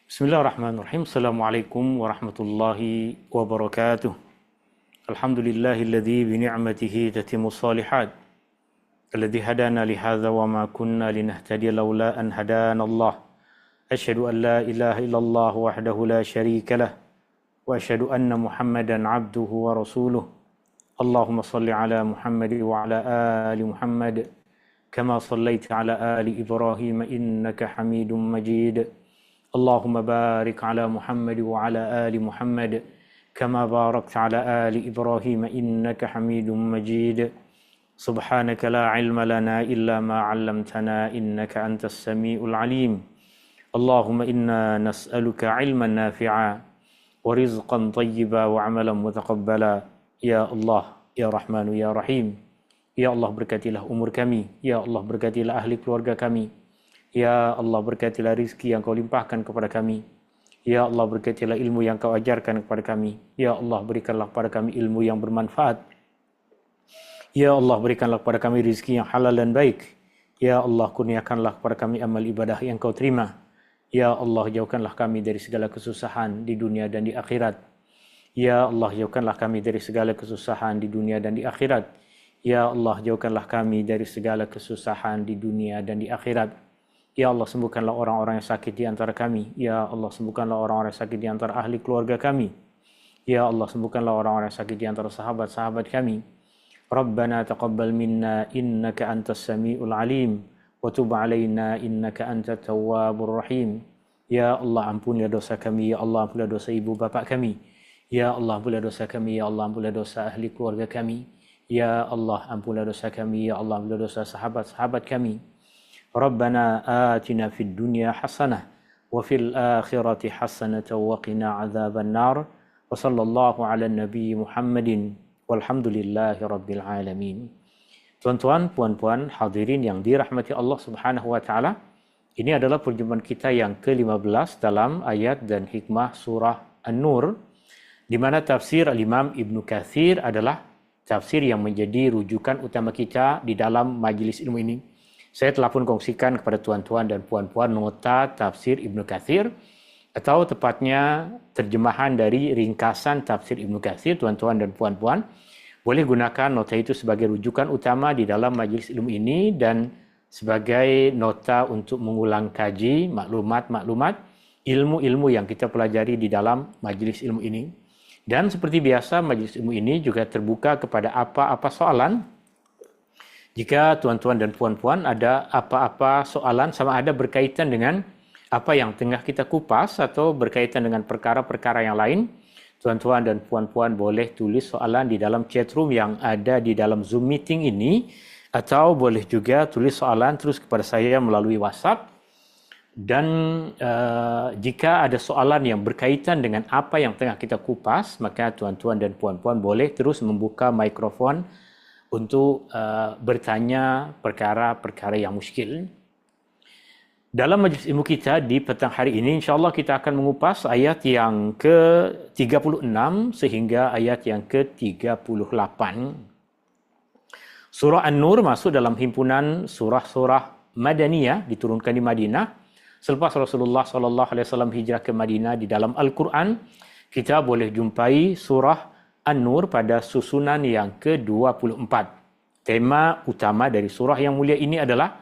Bismillahirrahmanirrahim. Assalamualaikum warahmatullahi wabarakatuh. Alhamdulillahilladzi bi ni'matihi tatimmu shalihat. Alladzi hadana li hadza wa ma kunna linahtadiya laula an hadana Allah. Asyhadu an la ilaha illallah wahdahu la syarika lah wa asyhadu anna Muhammadan abduhu wa rasuluh. Allahumma salli ala Muhammad wa ala ali Muhammad kama sallaita ala ali Ibrahim innaka Hamidum Majid. Allahumma barik ala Muhammad wa ala ali Muhammad kama barakta ala ali Ibrahim innaka Hamidum Majid. Subhanaka la ilma lana illa ma 'allamtana innaka antas samiul alim. Allahumma inna nas'aluka ilman nafi'a wa rizqan thayyiba wa 'amalan mutaqabbala. Ya Allah, ya Rahmanu ya Rahim. Ya Allah, berkatilah umur kami. Ya Allah, berkatilah ahli keluarga kami. Ya Allah, berkatilah rizki yang kau limpahkan kepada kami. Ya Allah, berkatilah ilmu yang kau ajarkan kepada kami. Ya Allah, berikanlah kepada kami ilmu yang bermanfaat. Ya Allah, berikanlah kepada kami rizki yang halal dan baik. Ya Allah, kurniakanlah kepada kami amal ibadah yang kau terima. Ya Allah, jauhkanlah kami dari segala kesusahan di dunia dan di akhirat. Ya Allah, jauhkanlah kami dari segala kesusahan di dunia dan di akhirat. Ya Allah, jauhkanlah kami dari segala kesusahan di dunia dan di akhirat. Ya Allah, sembuhkanlah orang-orang yang sakit di antara kami. Ya Allah, sembuhkanlah orang-orang yang sakit di antara ahli keluarga kami. Ya Allah, sembuhkanlah orang-orang yang sakit di antara sahabat-sahabat kami. Rabbana taqabbal minna innaka antas samiul alim wa tub alaina innaka antat tawwabur rahim. Ya Allah, ampunilah dosa kami. Ya Allah, ampunilah dosa ibu bapa kami. Ya Allah, ampunilah dosa kami. Ya Allah, ampunilah dosa ahli keluarga kami. Ya Allah, ampunilah dosa kami. Ya Allah, ampunilah dosa sahabat-sahabat kami. Rabbana atina fid dunya hasanah wa fil akhirati hasanah wa qina adzaban nar wa sallallahu ala nabi Muhammadin walhamdulillahi rabbil alamin. Tuan-tuan, puan-puan, hadirin yang dirahmati Allah Subhanahu wa taala, ini adalah perjumpaan kita yang ke-15 dalam ayat dan hikmah surah An-Nur, di mana tafsir Al-Imam Ibnu Katsir adalah tafsir yang menjadi rujukan utama kita di dalam majlis ilmu ini. Saya telah pun kongsikan kepada tuan-tuan dan puan-puan nota tafsir Ibnu Katsir, atau tepatnya terjemahan dari ringkasan tafsir Ibnu Katsir. Tuan-tuan dan puan-puan boleh gunakan nota itu sebagai rujukan utama di dalam majlis ilmu ini dan sebagai nota untuk mengulang kaji maklumat-maklumat ilmu-ilmu yang kita pelajari di dalam majlis ilmu ini. Dan seperti biasa, majlis ilmu ini juga terbuka kepada apa-apa soalan. Jika tuan-tuan dan puan-puan ada apa-apa soalan sama ada berkaitan dengan apa yang tengah kita kupas atau berkaitan dengan perkara-perkara yang lain, tuan-tuan dan puan-puan boleh tulis soalan di dalam chatroom yang ada di dalam Zoom meeting ini, atau boleh juga tulis soalan terus kepada saya melalui WhatsApp. Dan jika ada soalan yang berkaitan dengan apa yang tengah kita kupas, maka tuan-tuan dan puan-puan boleh terus membuka mikrofon untuk bertanya perkara-perkara yang muskil. Dalam majlis ilmu kita di petang hari ini, insyaAllah kita akan mengupas ayat yang ke-36 sehingga ayat yang ke-38. Surah An-Nur masuk dalam himpunan surah-surah Madaniyah, diturunkan di Madinah. Selepas Rasulullah SAW hijrah ke Madinah, di dalam Al-Quran, kita boleh jumpai surah An-Nur pada susunan yang ke-24. Tema utama dari surah yang mulia ini adalah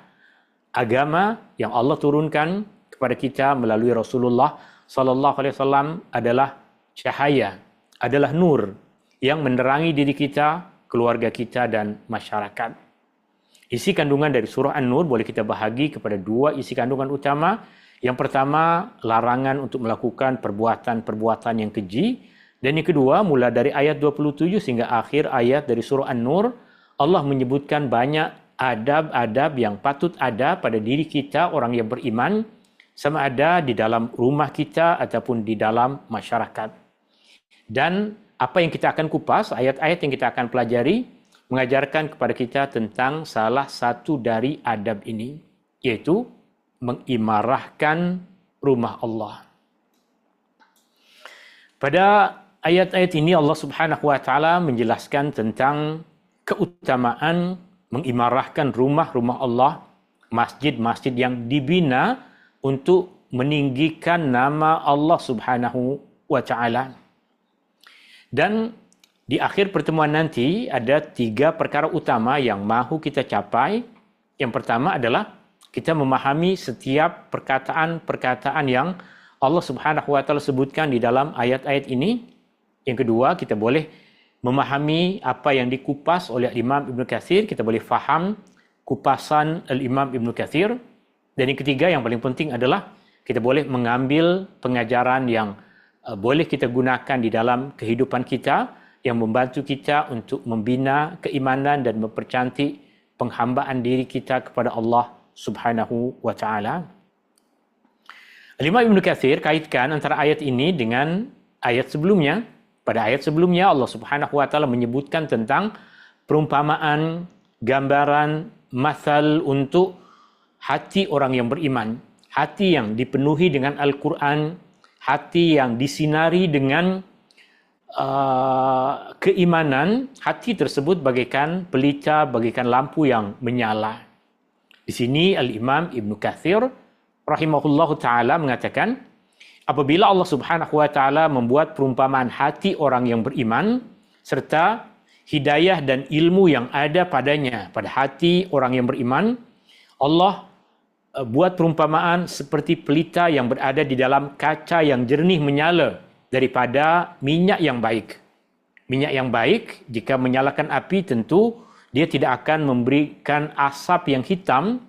agama yang Allah turunkan kepada kita melalui Rasulullah SAW adalah cahaya, adalah nur yang menerangi diri kita, keluarga kita dan masyarakat. Isi kandungan dari surah An-Nur boleh kita bahagi kepada dua isi kandungan utama. Yang pertama, larangan untuk melakukan perbuatan-perbuatan yang keji. Dan yang kedua, mula dari ayat 27 sehingga akhir ayat dari surah An-Nur, Allah menyebutkan banyak adab-adab yang patut ada pada diri kita, orang yang beriman, sama ada di dalam rumah kita ataupun di dalam masyarakat. Dan apa yang kita akan kupas, ayat-ayat yang kita akan pelajari, mengajarkan kepada kita tentang salah satu dari adab ini, yaitu mengimarahkan rumah Allah. Pada ayat-ayat ini Allah Subhanahu wa taala menjelaskan tentang keutamaan mengimarahkan rumah-rumah Allah, masjid-masjid yang dibina untuk meninggikan nama Allah Subhanahu wa taala. Dan di akhir pertemuan nanti ada 3 perkara utama yang mahu kita capai. Yang pertama adalah kita memahami setiap perkataan-perkataan yang Allah Subhanahu wa taala sebutkan di dalam ayat-ayat ini. Yang kedua, kita boleh memahami apa yang dikupas oleh Imam Ibn Katsir, kita boleh faham kupasan Imam Ibn Katsir. Dan yang ketiga, yang paling penting adalah kita boleh mengambil pengajaran yang boleh kita gunakan di dalam kehidupan kita, yang membantu kita untuk membina keimanan dan mempercantik penghambaan diri kita kepada Allah Subhanahu wa taala. Imam Ibn Katsir kaitkan antara ayat ini dengan ayat sebelumnya. Pada ayat sebelumnya Allah Subhanahu wa taala menyebutkan tentang perumpamaan, gambaran, masal untuk hati orang yang beriman, hati yang dipenuhi dengan Al-Quran, hati yang disinari dengan keimanan. Hati tersebut bagaikan pelita, bagaikan lampu yang menyala. Di sini Al-Imam Ibn Katsir rahimahullahu ta'ala mengatakan, apabila Allah Subhanahu wa taala membuat perumpamaan hati orang yang beriman serta hidayah dan ilmu yang ada padanya, pada hati orang yang beriman, Allah buat perumpamaan seperti pelita yang berada di dalam kaca yang jernih menyala daripada minyak yang baik. Minyak yang baik jika menyalakan api tentu dia tidak akan memberikan asap yang hitam.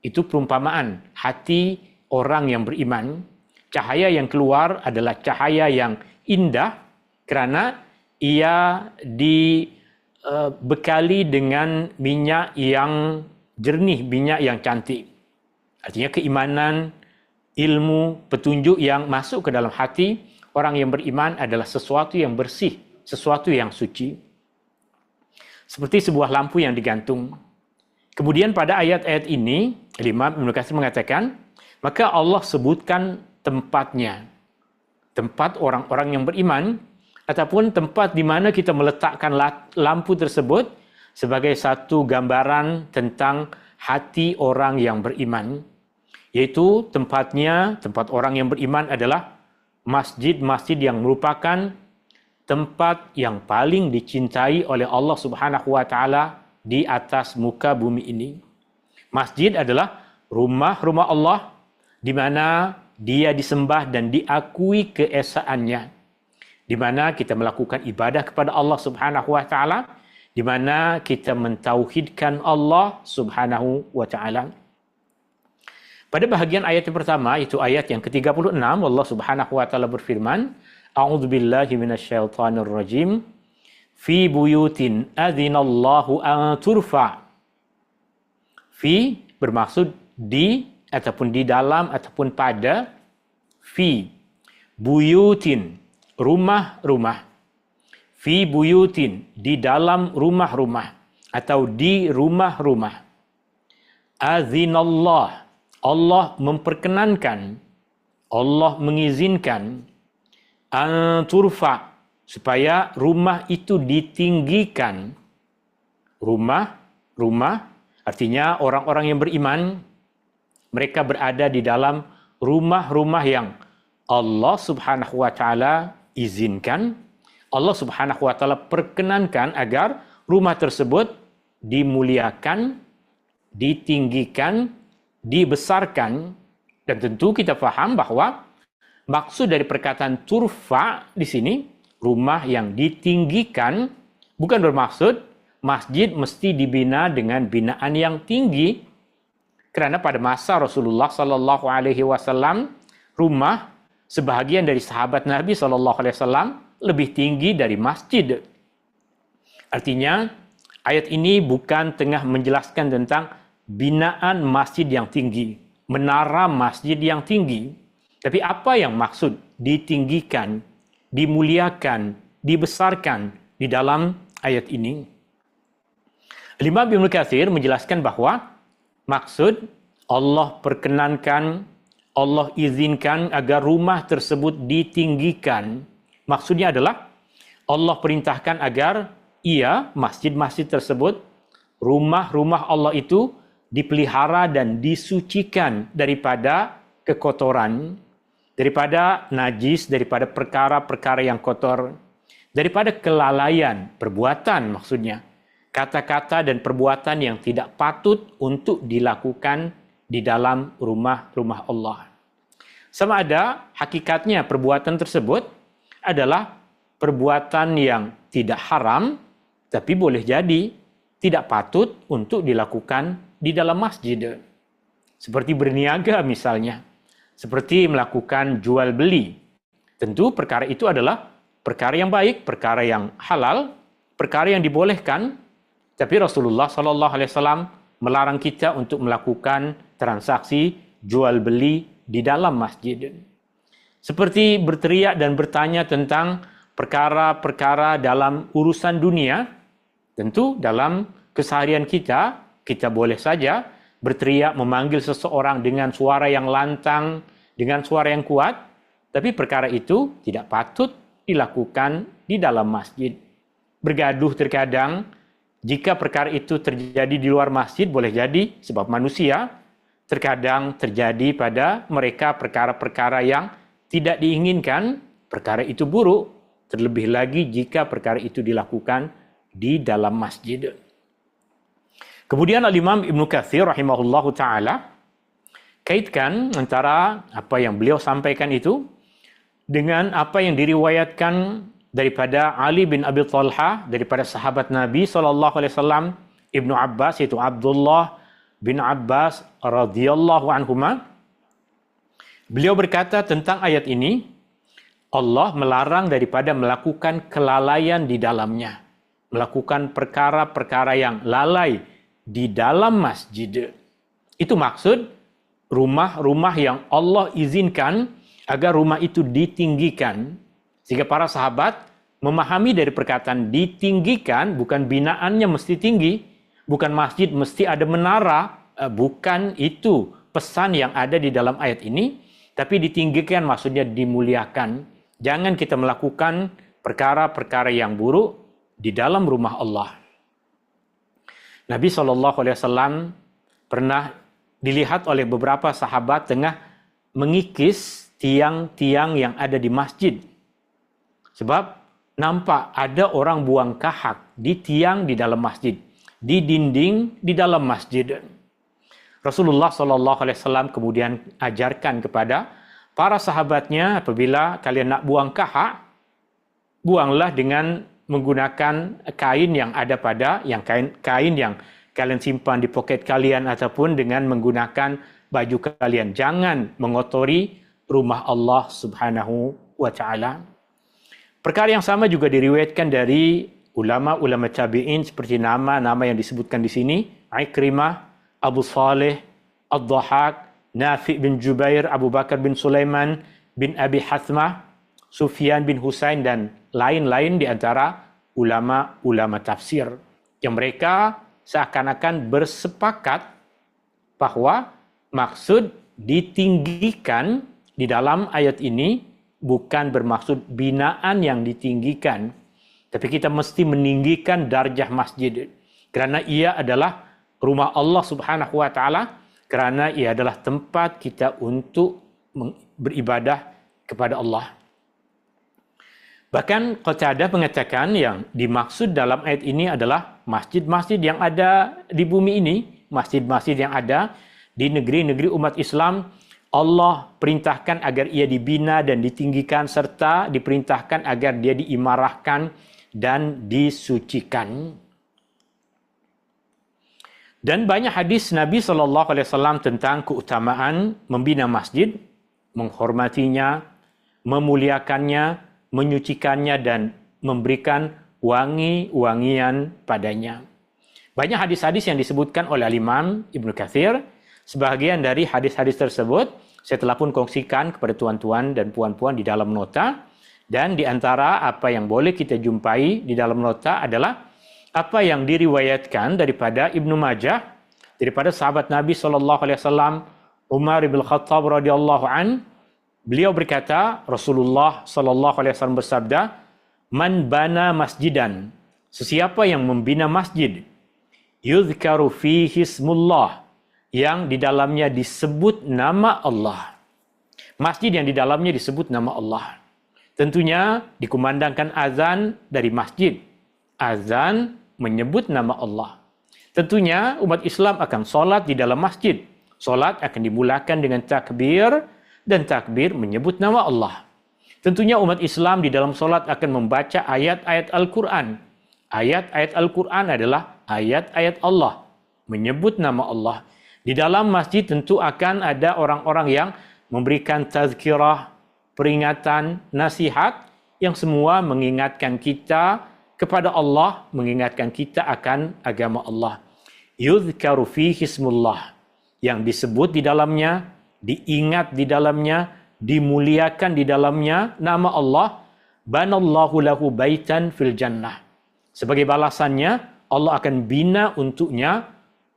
Itu perumpamaan hati orang yang beriman. Cahaya yang keluar adalah cahaya yang indah kerana ia dibekali dengan minyak yang jernih, minyak yang cantik. Artinya keimanan, ilmu, petunjuk yang masuk ke dalam hati orang yang beriman adalah sesuatu yang bersih, sesuatu yang suci. Seperti sebuah lampu yang digantung. Kemudian pada ayat-ayat ini, Imam Ibn Katsir mengatakan, maka Allah sebutkan tempatnya. Tempat orang-orang yang beriman, ataupun tempat di mana kita meletakkan lampu tersebut sebagai satu gambaran tentang hati orang yang beriman. Yaitu tempatnya, tempat orang yang beriman adalah masjid-masjid yang merupakan tempat yang paling dicintai oleh Allah Subhanahu wa taala di atas muka bumi ini. Masjid adalah rumah-rumah Allah di mana dia disembah dan diakui keesaannya. Di mana kita melakukan ibadah kepada Allah Subhanahu wa taala, di mana kita mentauhidkan Allah Subhanahu wa taala. Pada bahagian ayat yang pertama, itu ayat yang ke-36, Allah Subhanahu wa taala berfirman, A'udzubillahi minasyaitonirrajim. Fi buyutin adzinallahu an turfa. Fi bermaksud di ataupun di dalam ataupun pada. Fi buyutin rumah-rumah. Fi buyutin di dalam rumah-rumah atau di rumah-rumah. Adzinallah, Allah memperkenankan, Allah mengizinkan an turfa, supaya rumah itu ditinggikan. Rumah artinya orang-orang yang beriman, mereka berada di dalam rumah-rumah yang Allah Subhanahu wa taala izinkan, Allah Subhanahu wa taala perkenankan agar rumah tersebut dimuliakan, ditinggikan, dibesarkan. Dan tentu kita faham bahwa maksud dari perkataan turfa di sini, rumah yang ditinggikan, bukan bermaksud masjid mesti dibina dengan binaan yang tinggi. Kerana pada masa Rasulullah sallallahu alaihi wasallam, rumah sebahagian dari sahabat Nabi sallallahu alaihi wasallam lebih tinggi dari masjid. Artinya, ayat ini bukan tengah menjelaskan tentang binaan masjid yang tinggi, menara masjid yang tinggi. Tapi apa yang maksud ditinggikan, dimuliakan, dibesarkan di dalam ayat ini? Imam Ibn Katsir menjelaskan bahawa maksud Allah perkenankan, Allah izinkan agar rumah tersebut ditinggikan. Maksudnya adalah Allah perintahkan agar masjid-masjid tersebut, rumah-rumah Allah itu dipelihara dan disucikan daripada kekotoran, daripada najis, daripada perkara-perkara yang kotor, daripada kelalaian, perbuatan maksudnya, kata-kata dan perbuatan yang tidak patut untuk dilakukan di dalam rumah-rumah Allah. Sama ada hakikatnya perbuatan tersebut adalah perbuatan yang tidak haram, tapi boleh jadi tidak patut untuk dilakukan di dalam masjid. Seperti berniaga misalnya, seperti melakukan jual beli. Tentu perkara itu adalah perkara yang baik, perkara yang halal, perkara yang dibolehkan, tapi Rasulullah SAW melarang kita untuk melakukan transaksi jual beli di dalam masjid. Seperti berteriak dan bertanya tentang perkara-perkara dalam urusan dunia, tentu dalam keseharian kita boleh saja berteriak memanggil seseorang dengan suara yang lantang, dengan suara yang kuat, tapi perkara itu tidak patut dilakukan di dalam masjid. Bergaduh terkadang, jika perkara itu terjadi di luar masjid, boleh jadi sebab manusia, terkadang terjadi pada mereka perkara-perkara yang tidak diinginkan, perkara itu buruk, terlebih lagi jika perkara itu dilakukan di dalam masjid. Kemudian Al-Imam Ibnu Katsir rahimahullahu ta'ala kaitkan antara apa yang beliau sampaikan itu dengan apa yang diriwayatkan daripada Ali bin Abi Thalhah, daripada sahabat Nabi SAW, Ibnu Abbas, yaitu Abdullah bin Abbas radhiyallahu anhuma. Beliau berkata tentang ayat ini, Allah melarang daripada melakukan kelalaian di dalamnya, melakukan perkara-perkara yang lalai di dalam masjid. Itu maksud rumah-rumah yang Allah izinkan agar rumah itu ditinggikan. Sehingga para sahabat memahami dari perkataan ditinggikan, bukan binaannya mesti tinggi, bukan masjid mesti ada menara, bukan itu pesan yang ada di dalam ayat ini, tapi ditinggikan maksudnya dimuliakan. Jangan kita melakukan perkara-perkara yang buruk di dalam rumah Allah. Nabi SAW pernah dilihat oleh beberapa sahabat tengah mengikis tiang-tiang yang ada di masjid. Sebab nampak ada orang buang kahak di tiang di dalam masjid, di dinding di dalam masjid. Rasulullah SAW kemudian ajarkan kepada para sahabatnya, apabila kalian nak buang kahak, buanglah dengan menggunakan kain yang ada pada kain yang kalian simpan di poket kalian ataupun dengan menggunakan baju kalian. Jangan mengotori rumah Allah Subhanahu wa taala. Perkara yang sama juga diriwayatkan dari ulama-ulama tabi'in seperti nama-nama yang disebutkan di sini, Ikrimah, Abu Saleh, Ad-Dhahak, Nafi' bin Jubair, Abu Bakar bin Sulaiman bin Abi Hathmah, Sufyan bin Husain dan lain-lain di antara ulama-ulama tafsir yang mereka seakan-akan bersepakat bahwa maksud ditinggikan di dalam ayat ini bukan bermaksud binaan yang ditinggikan, tapi kita mesti meninggikan darjah masjid karena ia adalah rumah Allah Subhanahu wa taala, karena ia adalah tempat kita untuk beribadah kepada Allah. Bahkan Qatadah mengatakan yang dimaksud dalam ayat ini adalah masjid-masjid yang ada di bumi ini, masjid-masjid yang ada di negeri-negeri umat Islam. Allah perintahkan agar ia dibina dan ditinggikan, serta diperintahkan agar dia diimarahkan dan disucikan. Dan banyak hadis Nabi SAW tentang keutamaan membina masjid, menghormatinya, memuliakannya, menyucikannya dan memberikan wangi-wangian padanya. Banyak hadis-hadis yang disebutkan oleh Imam Ibnu Katsir. Sebahagian dari hadis-hadis tersebut saya telah pun kongsikan kepada tuan-tuan dan puan-puan di dalam nota. Dan di antara apa yang boleh kita jumpai di dalam nota adalah apa yang diriwayatkan daripada Ibnu Majah, daripada sahabat Nabi SAW, Umar bin Khattab radhiyallahu an. Beliau berkata, Rasulullah SAW bersabda, Man bana masjidan, sesiapa yang membina masjid, yuzkaru fihi ismullah, yang di dalamnya disebut nama Allah. Masjid yang di dalamnya disebut nama Allah. Tentunya dikumandangkan azan dari masjid. Azan menyebut nama Allah. Tentunya umat Islam akan solat di dalam masjid. Solat akan dimulakan dengan takbir, dan takbir menyebut nama Allah. Tentunya umat Islam di dalam solat akan membaca ayat-ayat Al-Quran. Ayat-ayat Al-Quran adalah ayat-ayat Allah, menyebut nama Allah. Di dalam masjid tentu akan ada orang-orang yang memberikan tazkirah, peringatan, nasihat, yang semua mengingatkan kita kepada Allah, mengingatkan kita akan agama Allah. Yudhkaru fihi ismullah, yang disebut di dalamnya, diingat di dalamnya, dimuliakan di dalamnya nama Allah. Banallahu lahu baitan fil jannah. Sebagai balasannya, Allah akan bina untuknya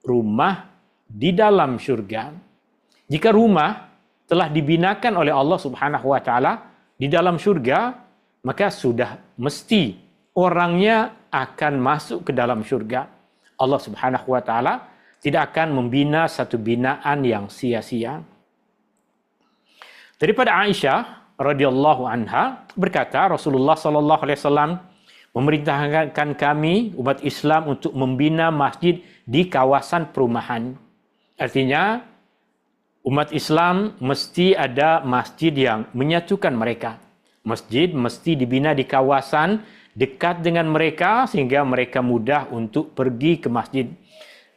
rumah di dalam syurga. Jika rumah telah dibinakan oleh Allah Subhanahu wa taala di dalam syurga, maka sudah mesti orangnya akan masuk ke dalam syurga. Allah Subhanahu wa taala tidak akan membina satu binaan yang sia-sia. Daripada Aisyah radhiyallahu anha berkata, Rasulullah sallallahu alaihi wasallam memerintahkan kami umat Islam untuk membina masjid di kawasan perumahan. Artinya umat Islam mesti ada masjid yang menyatukan mereka. Masjid mesti dibina di kawasan dekat dengan mereka sehingga mereka mudah untuk pergi ke masjid,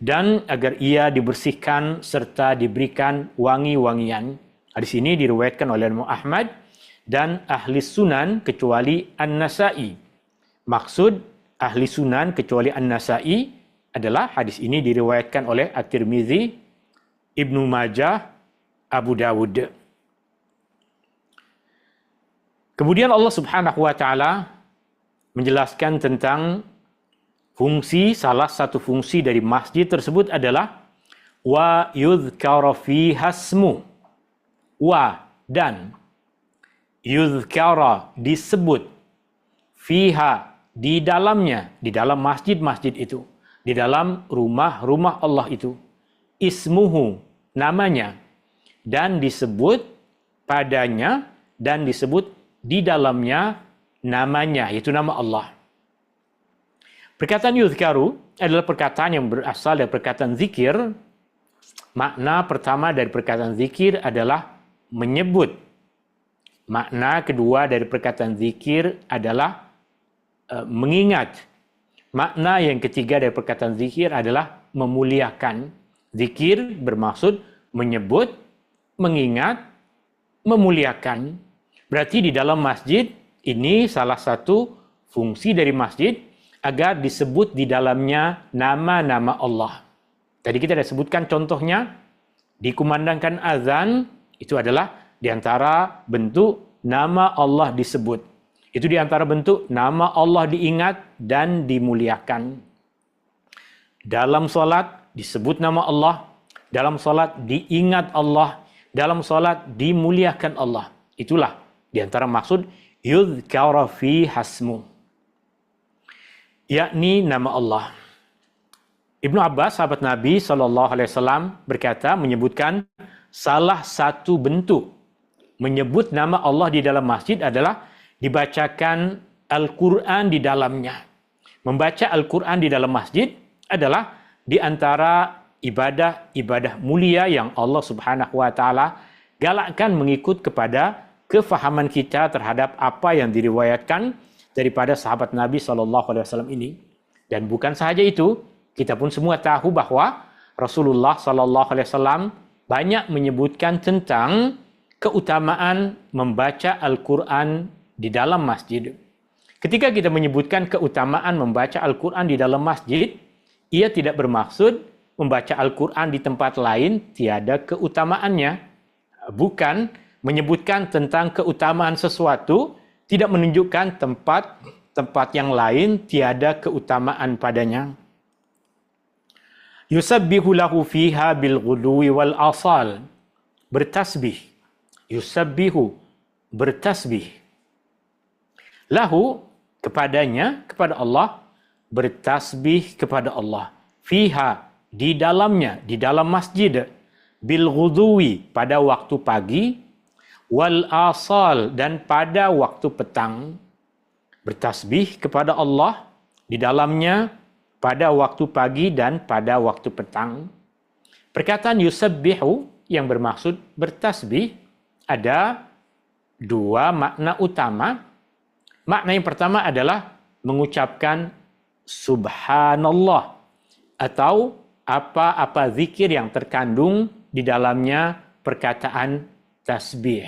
dan agar ia dibersihkan serta diberikan wangi-wangian. Hadis ini diriwayatkan oleh Imam Ahmad dan ahli sunan kecuali An-Nasa'i. Maksud ahli sunan kecuali An-Nasa'i adalah hadis ini diriwayatkan oleh At-Tirmizi, Ibnu Majah, Abu Dawud. Kemudian Allah Subhanahu wa taala menjelaskan tentang fungsi, salah satu fungsi dari masjid tersebut adalah wa yudhkara fiha ismu. Wa, dan yudhkara, disebut, fiha, di dalamnya, di dalam masjid-masjid itu, di dalam rumah-rumah Allah itu, ismuhu, namanya, dan disebut padanya, dan disebut di dalamnya namanya, yaitu nama Allah. Perkataan yudhkaru adalah perkataan yang berasal dari perkataan zikir. Makna pertama dari perkataan zikir adalah menyebut. Makna kedua dari perkataan zikir adalah mengingat. Makna yang ketiga dari perkataan zikir adalah memuliakan. Zikir bermaksud menyebut, mengingat, memuliakan. Berarti di dalam masjid, ini salah satu fungsi dari masjid agar disebut di dalamnya nama-nama Allah. Tadi kita sudah sebutkan contohnya, dikumandangkan azan, itu adalah di antara bentuk nama Allah disebut. Itu di antara bentuk nama Allah diingat dan dimuliakan. Dalam solat disebut nama Allah, dalam solat diingat Allah, dalam solat dimuliakan Allah. Itulah di antara maksud yudhkara fi hasmu, yakni nama Allah. Ibnu Abbas, sahabat Nabi SAW, berkata, menyebutkan salah satu bentuk menyebut nama Allah di dalam masjid adalah dibacakan Al-Quran di dalamnya. Membaca Al-Quran di dalam masjid adalah di antara ibadah-ibadah mulia yang Allah Subhanahu wa taala galakkan mengikut kepada kefahaman kita terhadap apa yang diriwayatkan daripada sahabat Nabi SAW ini. Dan bukan sahaja itu, kita pun semua tahu bahwa Rasulullah SAW banyak menyebutkan tentang keutamaan membaca Al-Quran di dalam masjid. Ketika kita menyebutkan keutamaan membaca Al-Quran di dalam masjid, ia tidak bermaksud membaca Al-Quran di tempat lain tiada keutamaannya. Bukan menyebutkan tentang keutamaan sesuatu, tidak menunjukkan tempat yang lain tiada keutamaan padanya. Yusabbihu lahu fiha bil ghudwi wal asal. Bertasbih. Yusabbihu, bertasbih. Lahu, kepadanya, kepada Allah, bertasbih kepada Allah. Fiha, di dalamnya, di dalam masjid. Bil ghudwi, pada waktu pagi. wal asal, dan pada waktu petang. Bertasbih kepada Allah di dalamnya pada waktu pagi dan pada waktu petang. Perkataan yusabbihu yang bermaksud bertasbih ada dua makna utama. Makna yang pertama adalah mengucapkan subhanallah atau apa-apa zikir yang terkandung di dalamnya perkataan tasbih.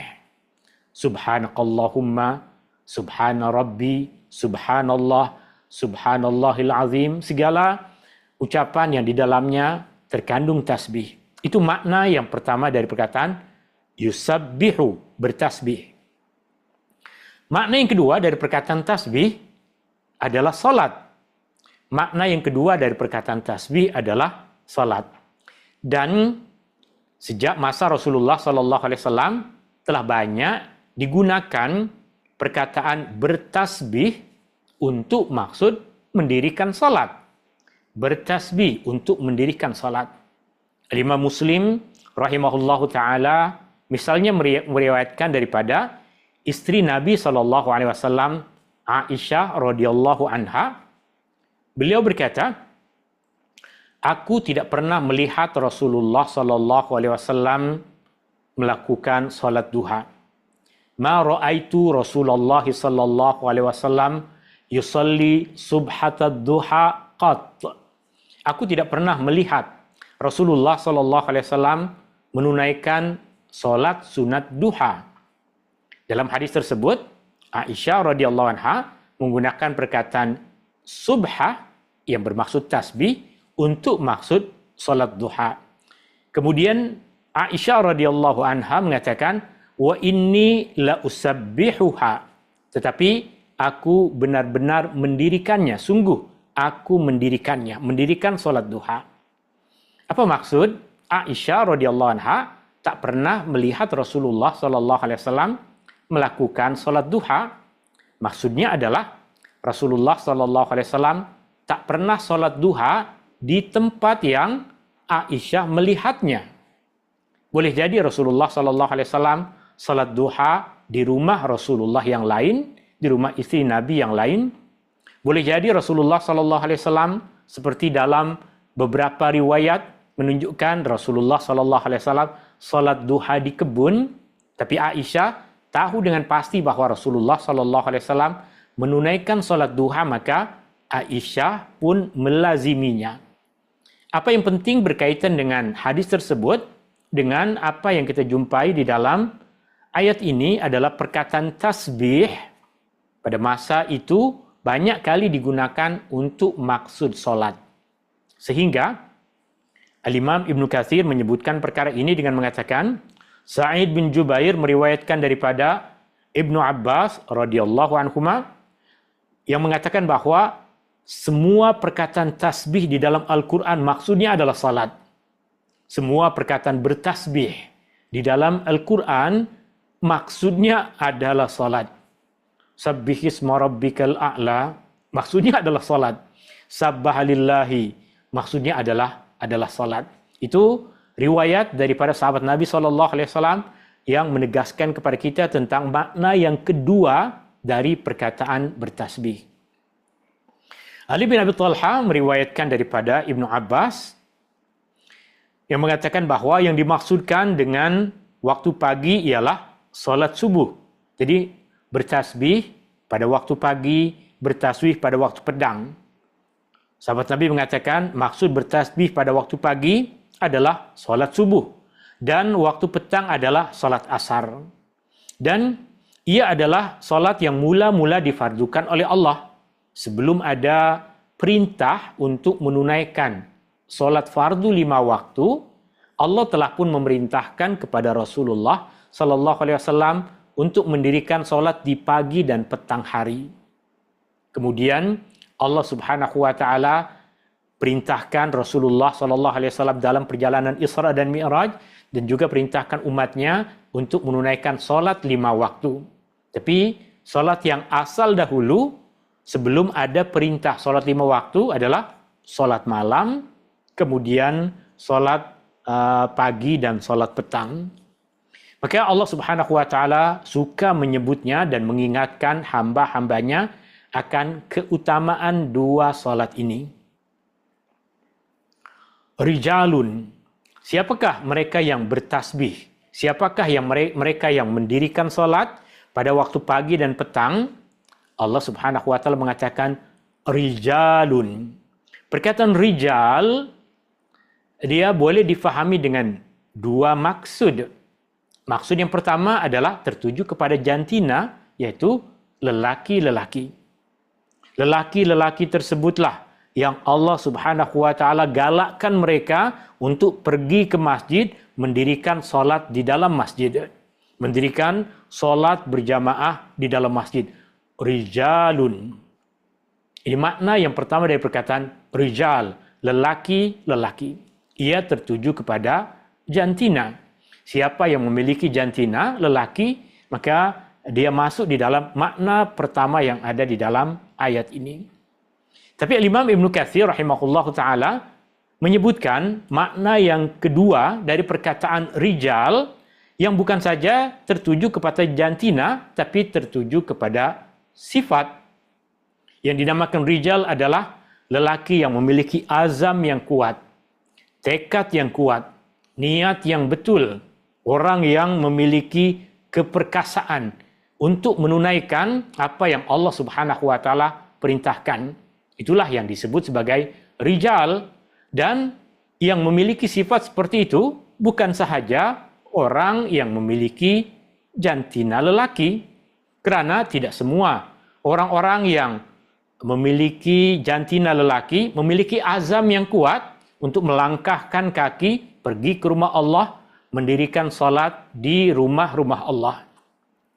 Subhanakallahumma, subhana rabbi, subhanallah, subhanallahil azim, segala ucapan yang di dalamnya terkandung tasbih. Itu makna yang pertama dari perkataan yusabbihu, bertasbih. Makna yang kedua dari perkataan tasbih adalah salat. Makna yang kedua dari perkataan tasbih adalah salat. Dan sejak masa Rasulullah SAW telah banyak digunakan perkataan bertasbih untuk maksud mendirikan salat. Bertasbih untuk mendirikan salat. Imam Muslim rahimahullahu taala misalnya meriwayatkan daripada istri Nabi SAW, Aisyah radhiyallahu anha, beliau berkata, aku tidak pernah melihat Rasulullah SAW melakukan salat duha. Ma ra'aitu Rasulullah SAW yusalli subhatad duha qat. Aku tidak pernah melihat Rasulullah SAW menunaikan salat sunat duha. Dalam hadis tersebut, Aisyah radhiyallahu anha menggunakan perkataan subha yang bermaksud tasbih untuk maksud salat duha. Kemudian Aisyah radhiyallahu anha mengatakan, wa inni la usabbihuha, tetapi aku benar-benar mendirikannya, sungguh aku mendirikan salat duha. Apa maksud? Aisyah radhiyallahu anha tak pernah melihat Rasulullah SAW melakukan salat duha. Maksudnya adalah Rasulullah SAW tak pernah salat duha di tempat yang Aisyah melihatnya. Boleh jadi Rasulullah SAW salat duha di rumah Rasulullah yang lain, di rumah istri Nabi yang lain. Boleh jadi Rasulullah SAW seperti dalam beberapa riwayat menunjukkan Rasulullah SAW salat duha di kebun, tapi Aisyah tahu dengan pasti bahwa Rasulullah SAW menunaikan salat duha, maka Aisyah pun melaziminya. Apa yang penting berkaitan dengan hadis tersebut, dengan apa yang kita jumpai di dalam ayat ini adalah perkataan tasbih pada masa itu banyak kali digunakan untuk maksud solat. Sehingga Al-Imam Ibn Katsir menyebutkan perkara ini dengan mengatakan, Sa'id bin Jubair meriwayatkan daripada Ibnu Abbas radhiyallahu anhuma yang mengatakan bahwa semua perkataan tasbih di dalam Al-Quran maksudnya adalah salat. Semua perkataan bertasbih di dalam Al-Quran maksudnya adalah salat. Sabbihisma rabbikal a'la maksudnya adalah salat. Sabbahalillahi maksudnya adalah salat. Itu riwayat daripada sahabat Nabi SAW yang menegaskan kepada kita tentang makna yang kedua dari perkataan bertasbih. Ali bin Abi Thalha meriwayatkan daripada Ibnu Abbas yang mengatakan bahwa yang dimaksudkan dengan waktu pagi ialah salat subuh. Jadi bertasbih pada waktu pagi, bertasbih pada waktu pedang. Sahabat Nabi mengatakan maksud bertasbih pada waktu pagi adalah salat subuh dan waktu petang adalah salat asar. Dan ia adalah salat yang mula-mula difardukan oleh Allah sebelum ada perintah untuk menunaikan salat fardu 5 waktu. Allah telah pun memerintahkan kepada Rasulullah SAW untuk mendirikan solat di pagi dan petang hari. Kemudian Allah Subhanahu wa taala perintahkan Rasulullah SAW dalam perjalanan Isra dan Mi'raj dan juga perintahkan umatnya untuk menunaikan solat 5 waktu. Tapi solat yang asal dahulu sebelum ada perintah solat 5 waktu adalah solat malam, kemudian solat pagi dan solat petang. Maka Allah Subhanahu wa taala suka menyebutnya dan mengingatkan hamba-hambanya akan keutamaan dua salat ini. Rijalun, siapakah mereka yang bertasbih? Siapakah yang mereka yang mendirikan salat pada waktu pagi dan petang? Allah Subhanahu wa taala mengatakan rijalun. Perkataan rijal dia boleh difahami dengan dua maksud. Maksud yang pertama adalah tertuju kepada jantina, yaitu lelaki-lelaki. Lelaki-lelaki tersebutlah yang Allah Subhanahu wa taala galakkan mereka untuk pergi ke masjid, mendirikan solat di dalam masjid. Mendirikan solat berjamaah di dalam masjid. Rijalun. Ini makna yang pertama dari perkataan rijal, lelaki-lelaki. Ia tertuju kepada jantina. Siapa yang memiliki jantina, lelaki, maka dia masuk di dalam makna pertama yang ada di dalam ayat ini. Tapi Imam Ibn Katsir rahimahullah ta'ala menyebutkan makna yang kedua dari perkataan rijal yang bukan saja tertuju kepada jantina, tapi tertuju kepada sifat. Yang dinamakan rijal adalah lelaki yang memiliki azam yang kuat, tekad yang kuat, niat yang betul, orang yang memiliki keperkasaan untuk menunaikan apa yang Allah Subhanahu wa taala perintahkan. Itulah yang disebut sebagai rijal, dan yang memiliki sifat seperti itu bukan sahaja orang yang memiliki jantina lelaki, kerana tidak semua orang-orang yang memiliki jantina lelaki memiliki azam yang kuat untuk melangkahkan kaki pergi ke rumah Allah, mendirikan salat di rumah-rumah Allah.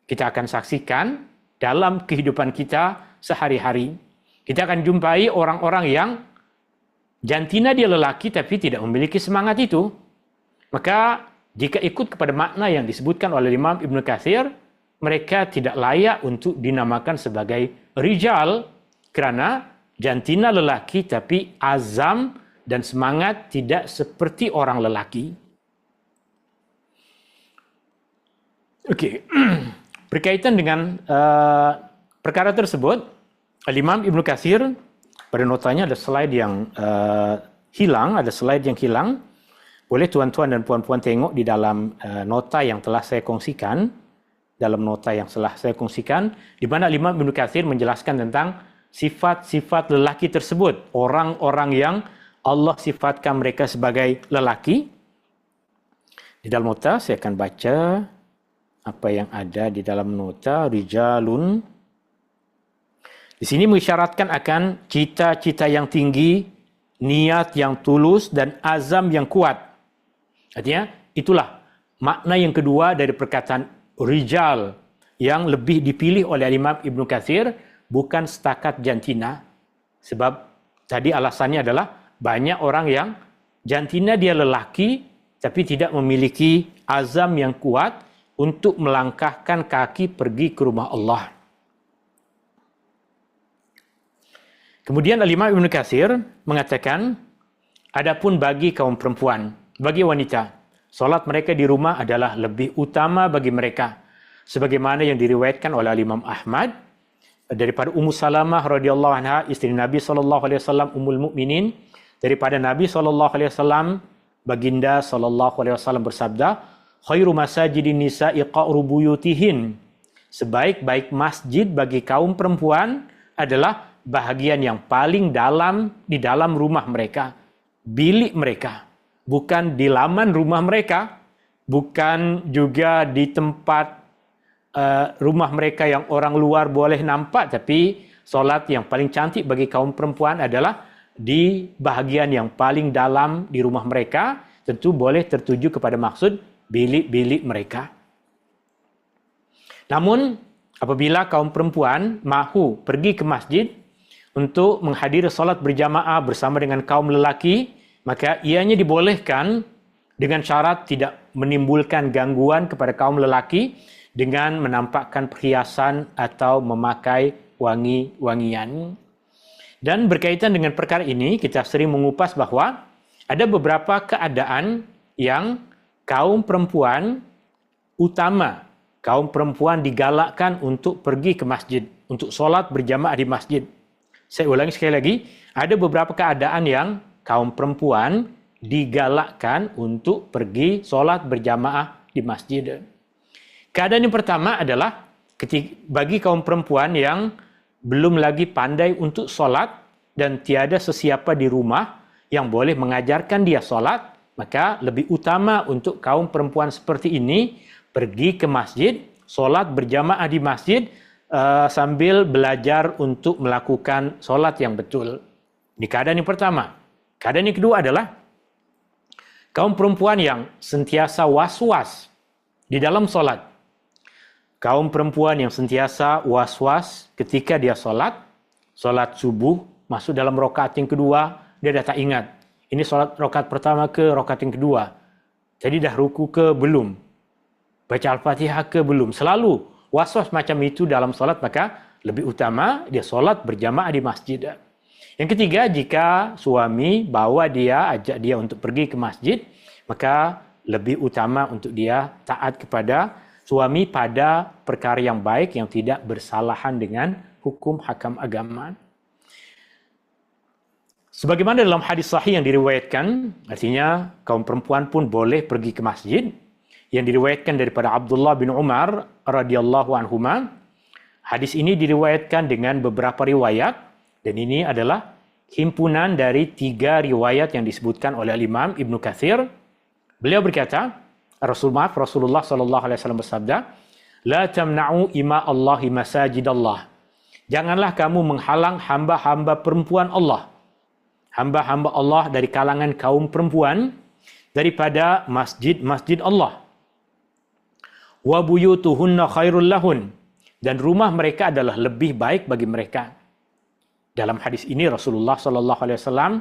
Kita akan saksikan dalam kehidupan kita sehari-hari. Kita akan jumpai orang-orang yang jantina dia lelaki tapi tidak memiliki semangat itu. Maka jika ikut kepada makna yang disebutkan oleh Imam Ibn Katsir, mereka tidak layak untuk dinamakan sebagai rijal, kerana jantina lelaki tapi azam dan semangat tidak seperti orang lelaki. Okey. Berkaitan dengan perkara tersebut, Imam Ibn Katsir pada notanya ada slide yang hilang, Boleh tuan-tuan dan puan-puan tengok di dalam nota yang telah saya kongsikan, di mana Imam Ibn Katsir menjelaskan tentang sifat-sifat lelaki tersebut, orang-orang yang Allah sifatkan mereka sebagai lelaki. Di dalam nota saya akan baca apa yang ada di dalam nota. Rijalun di sini mengisyaratkan akan cita-cita yang tinggi, niat yang tulus dan azam yang kuat. Artinya itulah makna yang kedua dari perkataan rijal yang lebih dipilih oleh Imam Ibn Katsir, bukan setakat jantina. Sebab tadi alasannya adalah banyak orang yang jantina dia lelaki tapi tidak memiliki azam yang kuat untuk melangkahkan kaki pergi ke rumah Allah. Kemudian Imam Ibn Katsir mengatakan, adapun bagi kaum perempuan, bagi wanita, solat mereka di rumah adalah lebih utama bagi mereka. Sebagaimana yang diriwayatkan oleh Imam Ahmad daripada Ummu Salamah radhiyallahu anha, isteri Nabi SAW, Ummul Mukminin, daripada Nabi SAW, baginda SAW bersabda, khairu masajidin nisa'i qa'ru buyutihin. Sebaik-baik masjid bagi kaum perempuan adalah bahagian yang paling dalam di dalam rumah mereka, bilik mereka, bukan di laman rumah mereka, bukan juga di tempat rumah mereka yang orang luar boleh nampak, tapi solat yang paling cantik bagi kaum perempuan adalah di bahagian yang paling dalam di rumah mereka, tentu boleh tertuju kepada maksud bilik-bilik mereka. Namun apabila kaum perempuan mahu pergi ke masjid untuk menghadiri solat berjamaah bersama dengan kaum lelaki, maka ianya dibolehkan dengan syarat tidak menimbulkan gangguan kepada kaum lelaki dengan menampakkan perhiasan atau memakai wangi-wangian. Dan berkaitan dengan perkara ini, kita sering mengupas bahawa ada beberapa keadaan yang kaum perempuan utama kaum perempuan digalakkan untuk pergi ke masjid, untuk solat berjamaah di masjid. Saya ulangi sekali lagi, ada beberapa keadaan yang kaum perempuan digalakkan untuk pergi solat berjamaah di masjid. Keadaan yang pertama adalah bagi kaum perempuan yang belum lagi pandai untuk solat dan tiada sesiapa di rumah yang boleh mengajarkan dia solat, maka lebih utama untuk kaum perempuan seperti ini pergi ke masjid, solat berjamaah di masjid sambil belajar untuk melakukan solat yang betul. Ini keadaan yang pertama. Keadaan yang kedua adalah kaum perempuan yang sentiasa was-was di dalam solat. Kaum perempuan yang sentiasa was-was ketika dia solat subuh, masuk dalam rakaat yang kedua, dia dah tak ingat. Ini solat rakaat pertama ke rakaat yang kedua. Jadi dah ruku ke belum? Baca Al-Fatihah ke belum? Selalu was-was macam itu dalam solat, maka lebih utama dia solat berjamaah di masjid. Yang ketiga, jika suami bawa dia, ajak dia untuk pergi ke masjid, maka lebih utama untuk dia taat kepada suami pada perkara yang baik yang tidak bersalahan dengan hukum hakam agama. Sebagaimana dalam hadis sahih yang diriwayatkan, artinya kaum perempuan pun boleh pergi ke masjid, yang diriwayatkan daripada Abdullah bin Umar radhiyallahu anhuma. Hadis ini diriwayatkan dengan beberapa riwayat, dan ini adalah himpunan dari 3 riwayat yang disebutkan oleh Imam Ibnu Katsir. Beliau berkata, Rasulullah sallallahu alaihi wasallam bersabda, "La tamna'u ima Allahi masajidallah." Janganlah kamu menghalang hamba-hamba perempuan Allah, hamba-hamba Allah dari kalangan kaum perempuan daripada masjid-masjid Allah. Wa buyutuhunna khairul lahun, dan rumah mereka adalah lebih baik bagi mereka. Dalam hadis ini Rasulullah sallallahu alaihi wasallam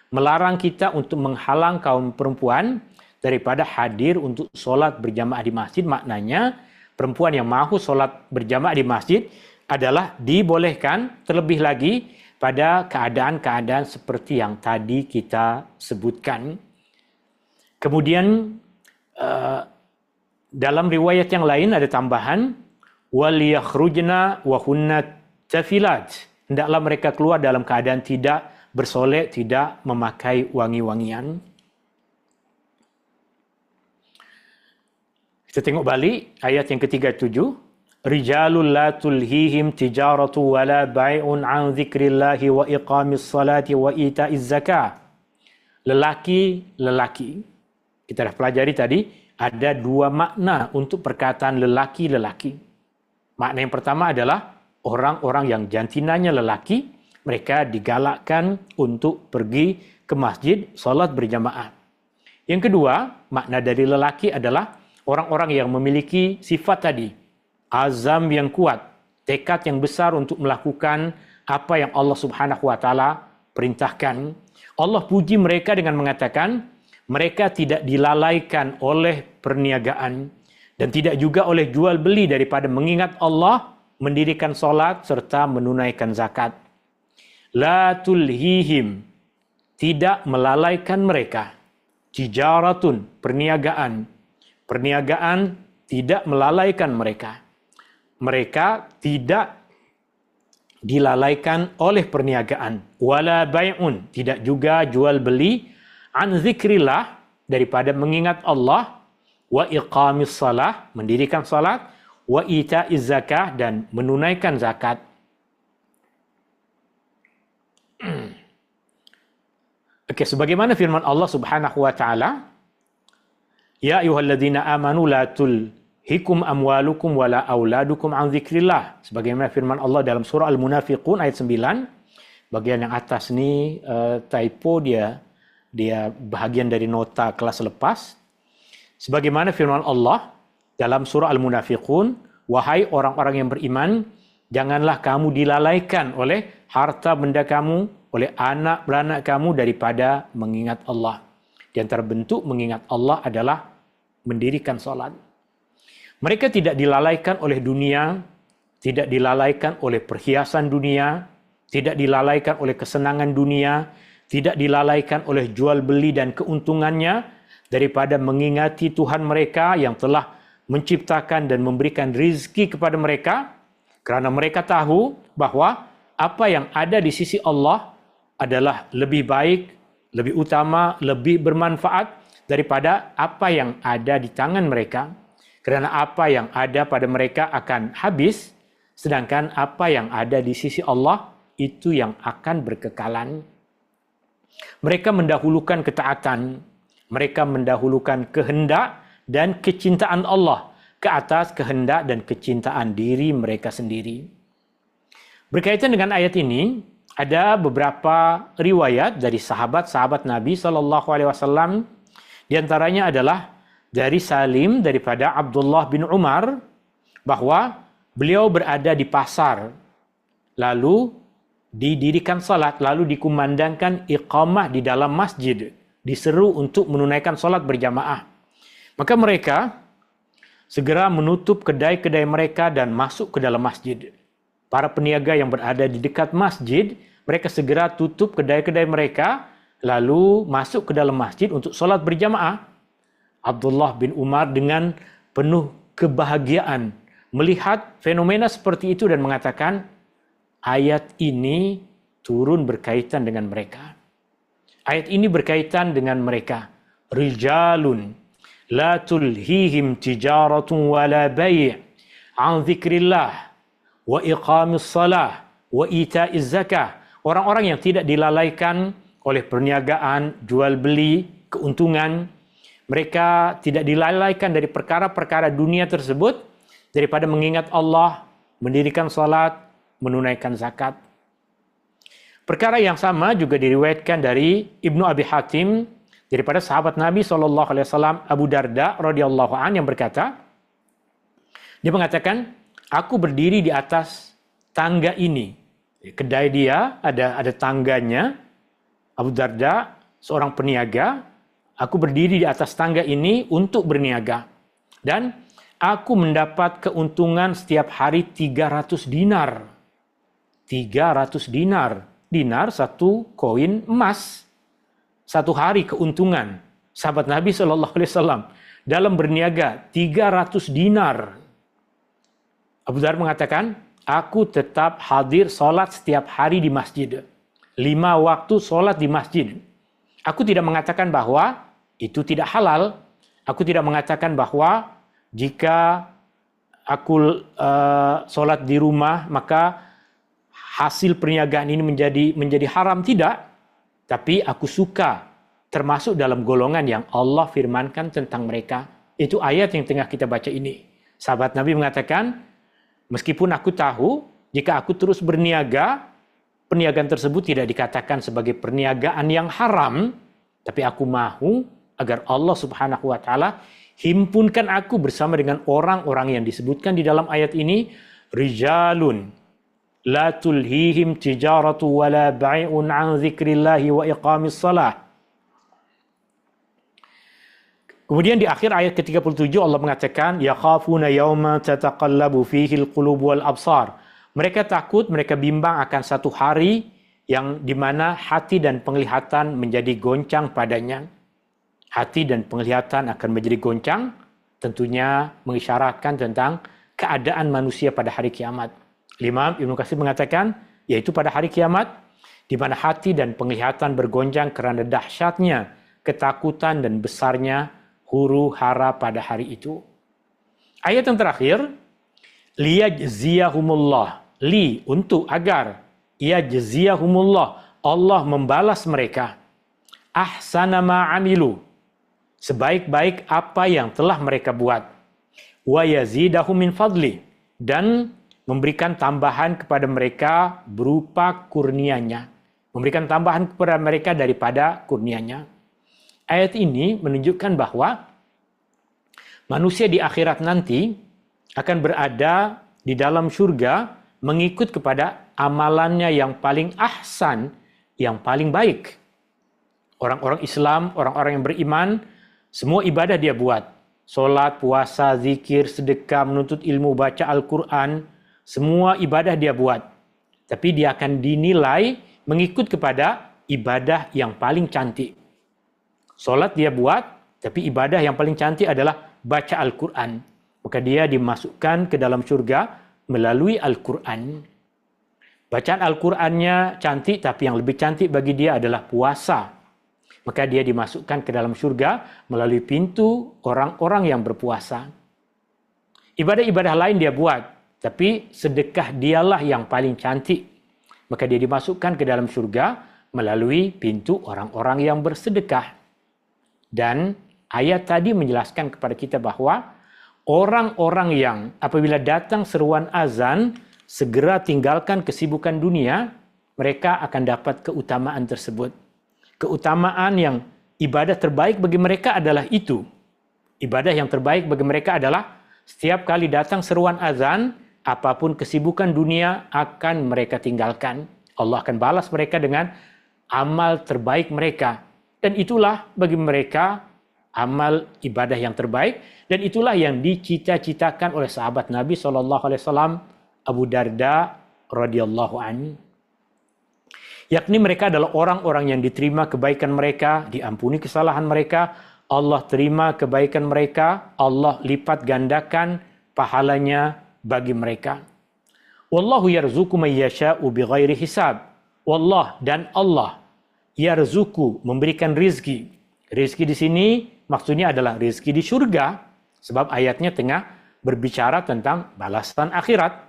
melarang kita untuk menghalang kaum perempuan daripada hadir untuk solat berjamaah di masjid. Maknanya perempuan yang mahu solat berjamaah di masjid adalah dibolehkan, terlebih lagi pada keadaan-keadaan seperti yang tadi kita sebutkan. Kemudian dalam riwayat yang lain ada tambahan, wal yakhrujna wa hunna tafilat. Hendaklah mereka keluar dalam keadaan tidak bersolek, tidak memakai wangi-wangian. Kita tengok balik ayat yang ke-37. Rijalul la tulhihim tijaratu wala bai'un an dzikrillahi wa iqamis salati wa ita'iz zakah. Lelaki. Kita dah pelajari tadi, ada 2 makna untuk perkataan lelaki-lelaki. Makna yang pertama adalah orang-orang yang jantinanya lelaki, mereka digalakkan untuk pergi ke masjid, solat berjamaah. Yang kedua, makna dari lelaki adalah orang-orang yang memiliki sifat tadi, azam yang kuat, tekad yang besar untuk melakukan apa yang Allah Subhanahu wa taala perintahkan. Allah puji mereka dengan mengatakan, mereka tidak dilalaikan oleh perniagaan dan tidak juga oleh jual beli daripada mengingat Allah, mendirikan solat serta menunaikan zakat. La tulhihim, tidak melalaikan mereka. Tijaratun, perniagaan. Perniagaan tidak melalaikan mereka. Mereka tidak dilalaikan oleh perniagaan. Wala bai'un, tidak juga jual beli. An zikrillah, daripada mengingat Allah. Wa iqamis salah, mendirikan salat. Wa ita'iz zakah, dan menunaikan zakat. Okey, sebagaimana firman Allah Subhanahu wa taala, ya ayyuhalladzina amanu la tulhikum amwalukum wala auladukum an dzikrillah. Sebagaimana firman Allah dalam surah Al-Munafiqun ayat 9. Bagian yang atas ni typo, dia bahagian dari nota kelas lepas. Sebagaimana firman Allah dalam surah Al-Munafiqun, wahai orang-orang yang beriman, janganlah kamu dilalaikan oleh harta benda kamu, oleh anak beranak kamu daripada mengingat Allah. Di antara bentuk mengingat Allah adalah mendirikan solat. Mereka tidak dilalaikan oleh dunia, tidak dilalaikan oleh perhiasan dunia, tidak dilalaikan oleh kesenangan dunia, tidak dilalaikan oleh jual beli dan keuntungannya daripada mengingati Tuhan mereka yang telah menciptakan dan memberikan rizki kepada mereka, kerana mereka tahu bahwa apa yang ada di sisi Allah adalah lebih baik, lebih utama, lebih bermanfaat daripada apa yang ada di tangan mereka. Kerana apa yang ada pada mereka akan habis, sedangkan apa yang ada di sisi Allah itu yang akan berkekalan. Mereka mendahulukan ketaatan, mereka mendahulukan kehendak dan kecintaan Allah ke atas kehendak dan kecintaan diri mereka sendiri. Berkaitan dengan ayat ini, ada beberapa riwayat dari sahabat-sahabat Nabi SAW. Di antaranya adalah dari Salim daripada Abdullah bin Umar, bahwa beliau berada di pasar, lalu didirikan salat, lalu dikumandangkan iqamah di dalam masjid, diseru untuk menunaikan salat berjamaah. Maka mereka segera menutup kedai-kedai mereka dan masuk ke dalam masjid. Para peniaga yang berada di dekat masjid, mereka segera tutup kedai-kedai mereka, lalu masuk ke dalam masjid untuk salat berjamaah. Abdullah bin Umar dengan penuh kebahagiaan melihat fenomena seperti itu dan mengatakan, ayat ini turun berkaitan dengan mereka. Ayat ini berkaitan dengan mereka. Rijalun la tulhihim tijaratun wala bay' an dzikrillah wa iqamis salah wa ita'iz zakah. Orang-orang yang tidak dilalaikan oleh perniagaan, jual beli, keuntungan. Mereka tidak dilalaikan dari perkara-perkara dunia tersebut daripada mengingat Allah, mendirikan salat, menunaikan zakat. Perkara yang sama juga diriwayatkan dari Ibnu Abi Hatim daripada sahabat Nabi SAW Abu Darda radhiyallahu an yang berkata, dia mengatakan, aku berdiri di atas tangga ini. Kedai dia ada tangganya. Abu Darda seorang peniaga. Aku berdiri di atas tangga ini untuk berniaga. Dan aku mendapat keuntungan setiap hari 300 dinar. 300 dinar. Dinar satu koin emas. Satu hari keuntungan. Sahabat Nabi SAW dalam berniaga 300 dinar. Abu Dhar mengatakan, aku tetap hadir solat setiap hari di masjid. 5 waktu solat di masjid. Aku tidak mengatakan bahwa itu tidak halal. Aku tidak mengatakan bahwa jika aku solat di rumah, maka hasil perniagaan ini menjadi haram. Tidak. Tapi aku suka termasuk dalam golongan yang Allah firmankan tentang mereka. Itu ayat yang tengah kita baca ini. Sahabat Nabi mengatakan, meskipun aku tahu, jika aku terus berniaga, perniagaan tersebut tidak dikatakan sebagai perniagaan yang haram, tapi aku mahu agar Allah Subhanahu wa taala himpunkan aku bersama dengan orang-orang yang disebutkan di dalam ayat ini, rijalun la tulhihim tijaratu wala bai'un an dzikrillahi wa iqamis salah. Kemudian di akhir ayat ke-37 Allah mengatakan, yakhafuna yauma tataqallabu fihi alqulub wal absar. Mereka takut, mereka bimbang akan satu hari yang di mana hati dan penglihatan menjadi goncang padanya. Hati dan penglihatan akan menjadi goncang, tentunya mengisyaratkan tentang keadaan manusia pada hari kiamat. Imam Ibnu Katsir mengatakan, yaitu pada hari kiamat, di mana hati dan penglihatan bergoncang karena dahsyatnya, ketakutan dan besarnya huru hara pada hari itu. Ayat yang terakhir, liyajziyahumullah, li untuk agar, yajziyahumullah, Allah membalas mereka, ahsana ma amilu, sebaik-baik apa yang telah mereka buat, wa yazidahum min fadli, dan memberikan tambahan kepada mereka berupa kurnianya, memberikan tambahan kepada mereka daripada kurnianya. Ayat ini menunjukkan bahwa manusia di akhirat nanti akan berada di dalam surga mengikut kepada amalannya yang paling ahsan, yang paling baik. Orang-orang Islam, orang-orang yang beriman, semua ibadah dia buat. Solat, puasa, zikir, sedekah, menuntut ilmu, baca Al-Quran, semua ibadah dia buat. Tapi dia akan dinilai mengikut kepada ibadah yang paling cantik. Solat dia buat, tapi ibadah yang paling cantik adalah baca Al-Quran. maka dia dimasukkan ke dalam surga melalui Al-Quran. Bacaan Al-Qurannya cantik, tapi yang lebih cantik bagi dia adalah puasa. Maka dia dimasukkan ke dalam surga melalui pintu orang-orang yang berpuasa. Ibadah-ibadah lain dia buat, tapi sedekah dialah yang paling cantik. Maka dia dimasukkan ke dalam surga melalui pintu orang-orang yang bersedekah. Dan ayat tadi menjelaskan kepada kita bahwa orang-orang yang apabila datang seruan azan, segera tinggalkan kesibukan dunia, mereka akan dapat keutamaan tersebut. Keutamaan yang ibadah terbaik bagi mereka adalah itu. Ibadah yang terbaik bagi mereka adalah setiap kali datang seruan azan, apapun kesibukan dunia akan mereka tinggalkan. Allah akan balas mereka dengan amal terbaik mereka. Dan itulah bagi mereka amal ibadah yang terbaik. Dan itulah yang dicita-citakan oleh sahabat Nabi SAW, Abu Darda radhiyallahu anhu. Yakni mereka adalah orang-orang yang diterima kebaikan mereka, diampuni kesalahan mereka, Allah terima kebaikan mereka, Allah lipat gandakan pahalanya bagi mereka. Wallahu yarzuqu man yasha'u bighairi hisab. Wallah dan Allah yarzuqu, memberikan rizki. Rizki di sini maksudnya adalah rizki di surga, sebab ayatnya tengah berbicara tentang balasan akhirat.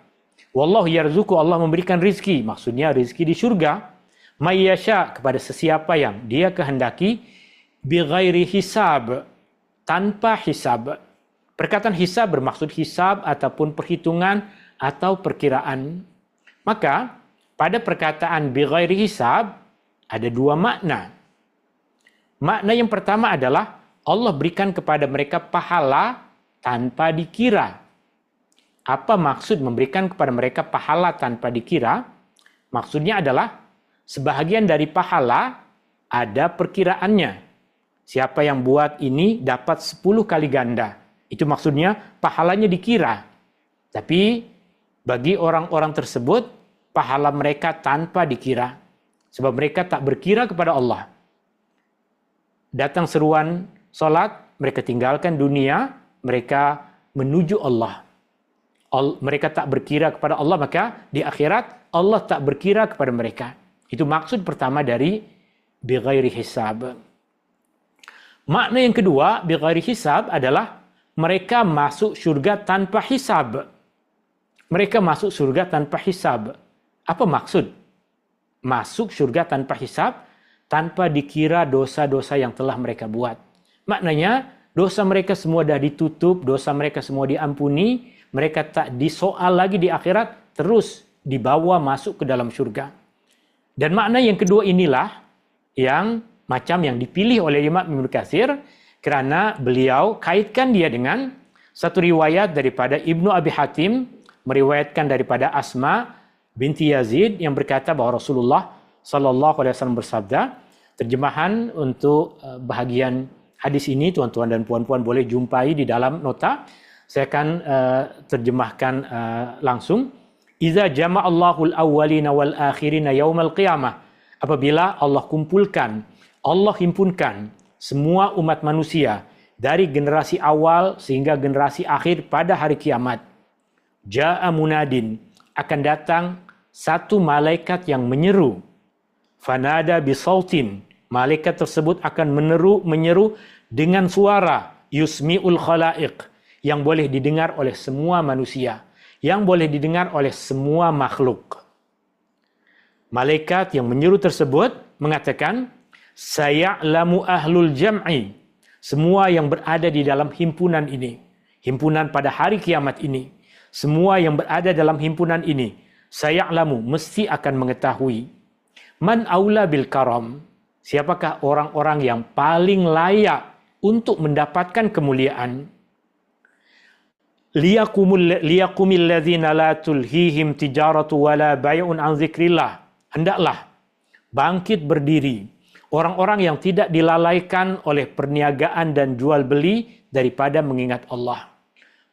Wallahu yarzuqu, Allah memberikan rizki, maksudnya rizki di surga. May yasha, kepada sesiapa yang dia kehendaki, bighairi hisab, tanpa hisab. Perkataan hisab bermaksud hisab ataupun perhitungan atau perkiraan. Maka pada perkataan bighairi hisab ada dua makna. Makna yang pertama adalah Allah berikan kepada mereka pahala tanpa dikira. Apa maksud memberikan kepada mereka pahala tanpa dikira? Maksudnya adalah sebahagian dari pahala ada perkiraannya. Siapa yang buat ini dapat 10 kali ganda. Itu maksudnya pahalanya dikira. Tapi bagi orang-orang tersebut, pahala mereka tanpa dikira. Sebab mereka tak berkira kepada Allah. Datang seruan salat, mereka tinggalkan dunia, mereka menuju Allah. Mereka tak berkira kepada Allah, maka di akhirat Allah tak berkira kepada mereka. Itu maksud pertama dari bighairi hisab. Makna yang kedua, bighairi hisab adalah mereka masuk surga tanpa hisab. Mereka masuk surga tanpa hisab. Apa maksud? Masuk surga tanpa hisab, tanpa dikira dosa-dosa yang telah mereka buat. Maknanya, dosa mereka semua dah ditutup, dosa mereka semua diampuni, mereka tak disoal lagi di akhirat, terus dibawa masuk ke dalam surga. Dan makna yang kedua inilah yang macam yang dipilih oleh Imam Ibnu Katsir, kerana beliau kaitkan dia dengan satu riwayat daripada Ibnu Abi Hatim, meriwayatkan daripada Asma binti Yazid yang berkata bahawa Rasulullah sallallahu alaihi wasallam bersabda. Terjemahan untuk bahagian hadis ini tuan-tuan dan puan-puan boleh jumpai di dalam nota. Saya akan terjemahkan langsung. Iza jama'allahu al-awwalina wal akhirina yaumal qiyamah. Apabila Allah kumpulkan, Allah himpunkan semua umat manusia dari generasi awal sehingga generasi akhir pada hari kiamat. Ja'a munadin, akan datang satu malaikat yang menyeru. Fanada bisautin, malaikat tersebut akan menyeru dengan suara yusmi'ul khalaiq, yang boleh didengar oleh semua manusia, yang boleh didengar oleh semua makhluk. Malaikat yang menyeru tersebut mengatakan, saya'lamu ahlul jam'i, semua yang berada di dalam himpunan ini, himpunan pada hari kiamat ini, semua yang berada dalam himpunan ini, saya'lamu, mesti akan mengetahui, man aula bil karam, siapakah orang-orang yang paling layak untuk mendapatkan kemuliaan. Liyakumil ladzina la tulhihim tijaratu wala bai'un an dzikrillah. Hendaklah bangkit berdiri orang-orang yang tidak dilalaikan oleh perniagaan dan jual beli daripada mengingat Allah.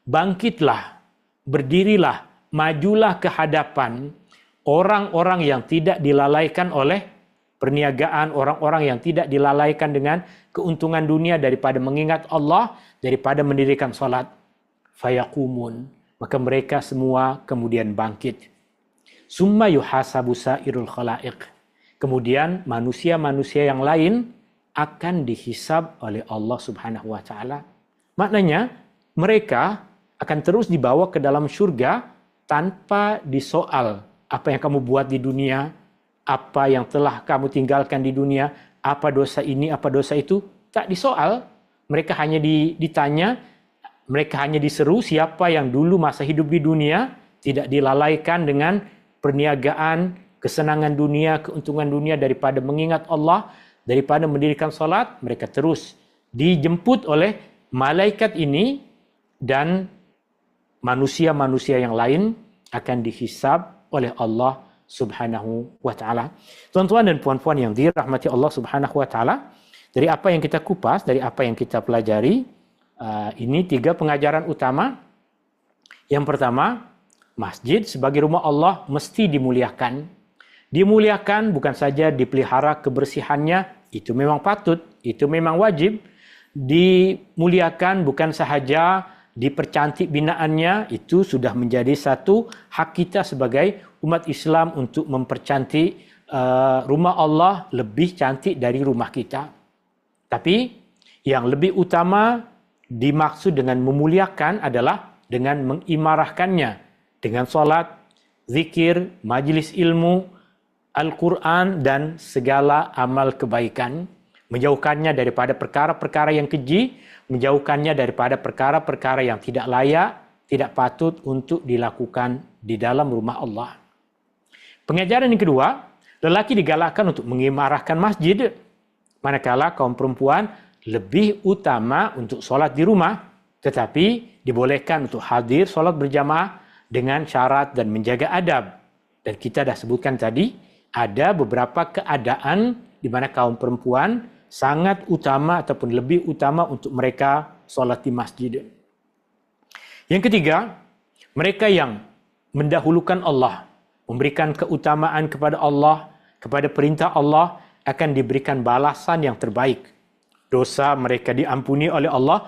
Bangkitlah, berdirilah, majulah ke hadapan orang-orang yang tidak dilalaikan oleh perniagaan, orang-orang yang tidak dilalaikan dengan keuntungan dunia daripada mengingat Allah, daripada mendirikan salat. fayaqumun, maka mereka semua kemudian bangkit. Summa yuhasabu sairul khalaiq, kemudian manusia-manusia yang lain akan dihisab oleh Allah Subhanahu wa taala. Maknanya mereka akan terus dibawa ke dalam surga tanpa disoal apa yang kamu buat di dunia, apa yang telah kamu tinggalkan di dunia, apa dosa ini, apa dosa itu, tak disoal. Mereka hanya ditanya, mereka hanya diseru siapa yang dulu masa hidup di dunia tidak dilalaikan dengan perniagaan, kesenangan dunia, keuntungan dunia daripada mengingat Allah, daripada mendirikan salat. Mereka terus dijemput oleh malaikat ini dan manusia-manusia yang lain akan dihisab oleh Allah Subhanahu wa taala. Tuan-tuan dan puan-puan yang dirahmati Allah Subhanahu wa taala, dari apa yang kita kupas, dari apa yang kita pelajari, ini 3 pengajaran utama. Yang pertama, masjid sebagai rumah Allah mesti dimuliakan. Dimuliakan bukan saja dipelihara kebersihannya, itu memang patut, itu memang wajib. Dimuliakan bukan sahaja dipercantik binaannya, itu sudah menjadi satu hak kita sebagai umat Islam untuk mempercantik rumah Allah lebih cantik dari rumah kita. Tapi yang lebih utama dimaksud dengan memuliakan adalah dengan mengimarahkannya dengan salat, zikir, majlis ilmu, Al-Quran dan segala amal kebaikan. Menjauhkannya daripada perkara-perkara yang keji, menjauhkannya daripada perkara-perkara yang tidak layak, tidak patut untuk dilakukan di dalam rumah Allah. Pengajaran yang kedua, lelaki digalakkan untuk mengimarahkan masjid, manakala kaum perempuan lebih utama untuk solat di rumah, tetapi dibolehkan untuk hadir solat berjamaah dengan syarat dan menjaga adab. Dan kita dah sebutkan tadi, ada beberapa keadaan di mana kaum perempuan sangat utama ataupun lebih utama untuk mereka solat di masjid. Yang ketiga, mereka yang mendahulukan Allah, memberikan keutamaan kepada Allah, kepada perintah Allah, akan diberikan balasan yang terbaik. Dosa mereka diampuni oleh Allah,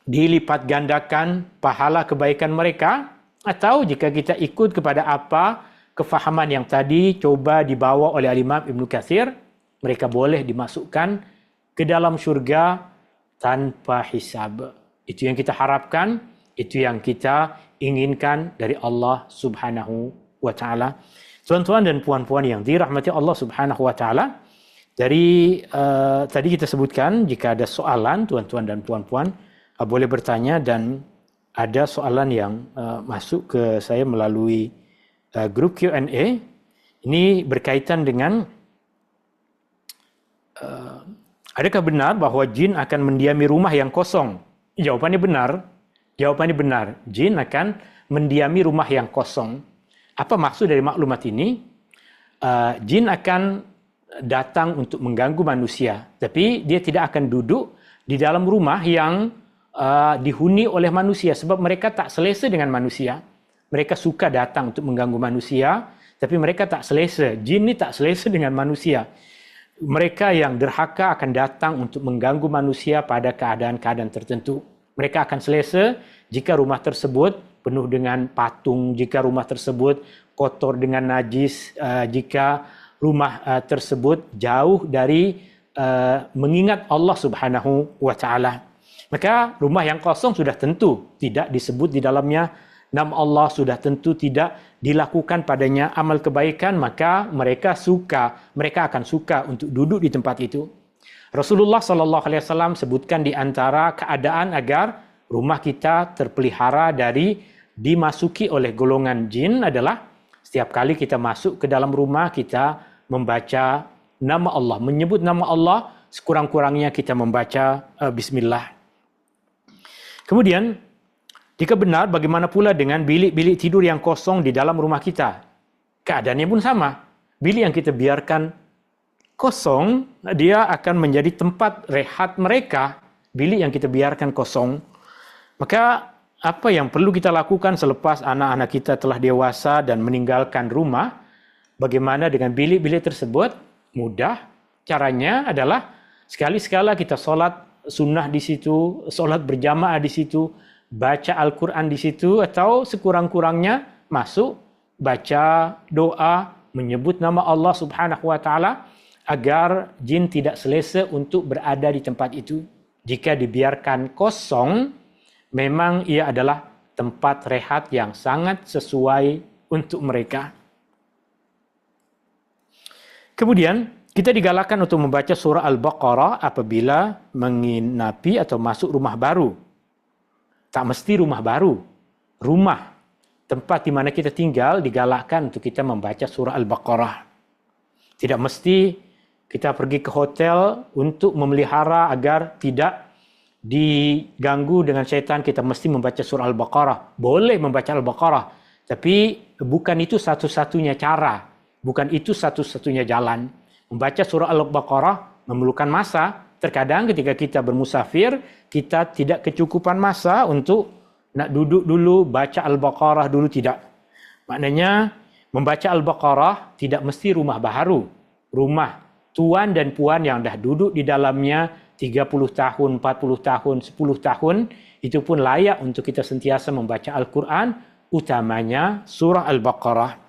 dilipat gandakan pahala kebaikan mereka, atau jika kita ikut kepada apa kefahaman yang tadi coba dibawa oleh Imam Ibn Katsir, mereka boleh dimasukkan ke dalam syurga tanpa hisab. Itu yang kita harapkan, itu yang kita inginkan dari Allah Subhanahu wa taala. Tuan-tuan dan puan-puan yang dirahmati Allah Subhanahu wa taala, dari tadi kita sebutkan jika ada soalan tuan-tuan dan puan-puan boleh bertanya, dan ada soalan yang masuk ke saya melalui grup Q&A. Ini berkaitan dengan adakah benar bahawa jin akan mendiami rumah yang kosong? Jawapannya benar. Jawapannya benar. Jin akan mendiami rumah yang kosong. Apa maksud dari maklumat ini? Jin akan datang untuk mengganggu manusia, tapi dia tidak akan duduk di dalam rumah yang dihuni oleh manusia, sebab mereka tak selesa dengan manusia. Mereka suka datang untuk mengganggu manusia, tapi mereka tak selesa. Jin ni tak selesa dengan manusia. Mereka yang derhaka akan datang untuk mengganggu manusia pada keadaan-keadaan tertentu. Mereka akan selesa jika rumah tersebut penuh dengan patung, jika rumah tersebut kotor dengan najis, jika rumah tersebut jauh dari mengingat Allah Subhanahu wa taala. Maka rumah yang kosong sudah tentu tidak disebut di dalamnya nama Allah, sudah tentu tidak dilakukan padanya amal kebaikan, maka mereka akan suka untuk duduk di tempat itu. Rasulullah SAW sebutkan di antara keadaan agar rumah kita terpelihara dari dimasuki oleh golongan jin adalah setiap kali kita masuk ke dalam rumah, kita membaca nama Allah, menyebut nama Allah, sekurang-kurangnya kita membaca Bismillah. Kemudian, jika benar, bagaimana pula dengan bilik-bilik tidur yang kosong di dalam rumah kita? Keadaannya pun sama. Bilik yang kita biarkan kosong, dia akan menjadi tempat rehat mereka. Bilik yang kita biarkan kosong. Maka, apa yang perlu kita lakukan selepas anak-anak kita telah dewasa dan meninggalkan rumah? Bagaimana dengan bilik-bilik tersebut? Mudah. Caranya adalah sekali-sekala kita solat sunnah di situ, solat berjamaah di situ, baca Al-Quran di situ, atau sekurang-kurangnya masuk, baca doa, menyebut nama Allah Subhanahu wa Ta'ala, agar jin tidak selesa untuk berada di tempat itu. Jika dibiarkan kosong, memang ia adalah tempat rehat yang sangat sesuai untuk mereka. Kemudian, kita digalakkan untuk membaca surah Al-Baqarah apabila menginapi atau masuk rumah baru. Tak mesti rumah baru. Rumah, tempat di mana kita tinggal, digalakkan untuk kita membaca surah Al-Baqarah. Tidak mesti kita pergi ke hotel untuk memelihara agar tidak diganggu dengan syaitan, kita mesti membaca surah Al-Baqarah. Boleh membaca Al-Baqarah, tapi bukan itu satu-satunya cara. Bukan itu satu-satunya jalan. Membaca surah Al-Baqarah memerlukan masa. Terkadang ketika kita bermusafir, kita tidak kecukupan masa untuk nak duduk dulu, baca Al-Baqarah dulu, tidak. Maknanya, membaca Al-Baqarah tidak mesti rumah baru. Rumah tuan dan puan yang dah duduk di dalamnya 30 tahun, 40 tahun, 10 tahun, itu pun layak untuk kita sentiasa membaca Al-Quran, utamanya surah Al-Baqarah.